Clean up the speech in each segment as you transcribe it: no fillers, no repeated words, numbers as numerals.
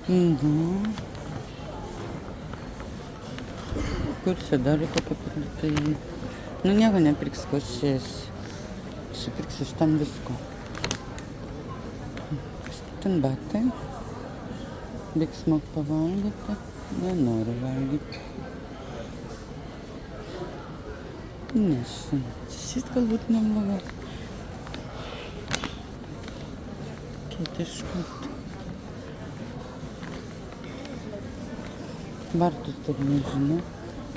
Mhm. Kur čia dar reikia papildyti? Nu nieko nepirks, ko šiais. Supirks iš tam visko. Ten batai. Big Smoke pavalgyti. Nenoriu valgyti. Nežinau. Šis galbūt nebloga. Kietiškut. Vartus dar nežinau.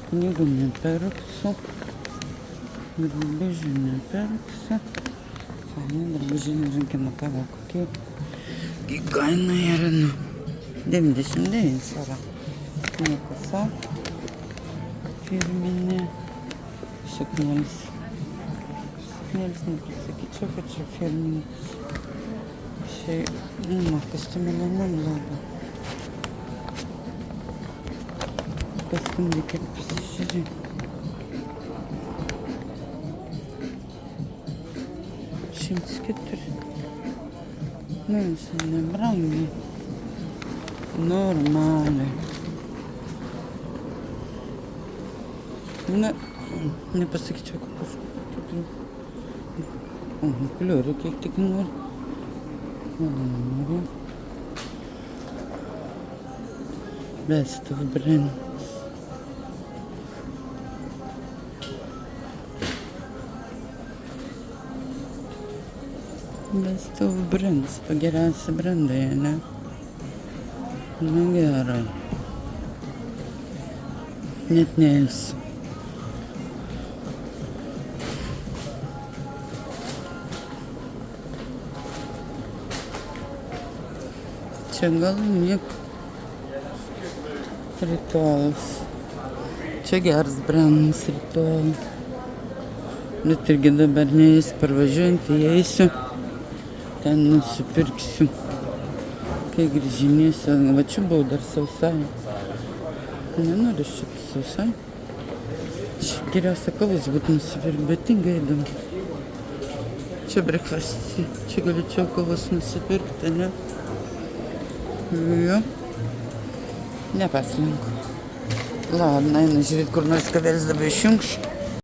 Knygų nepirksiu. Drabužių nepirksiu. Faini drabužiniai rankinukai, va kokie. Kaina yra, 99 yra. Niekasa. Firminė. Šaknėlis. Šaknėlis nepasakyčiau, kad čia firminis. Šiai, kostiumėlė nebloga. Kostium reikia pasižiūrėti. 104. Nu, visai nebrangiai. Normaliai. Na, nepasakyčiau, kad kažkaip. Kliuriu, kiek tik noriu. Noriu. Best of Brand. Best of Brands, pageriausi brandai, ne? Nu gerai. Net neįsiu. Čia gal nieko. Ritualas. Čia geras brandas ritualas. Bet irgi dabar neįsiu, parvažiuojant įeisiu. Ten nusipirksiu. Kai grįžinėsiu, va čia buvau dar sausai. Nenoriu šitą sausai. Šiaip geriausia kavos būtų nusipirkti, bet tingai eidam. Čia breakfast, čia galėčiau kavos nusipirkti, ne? Jo. Nepaslenku. Ladna, einu žiūrėti, kur nors kavelis dabar išjungš.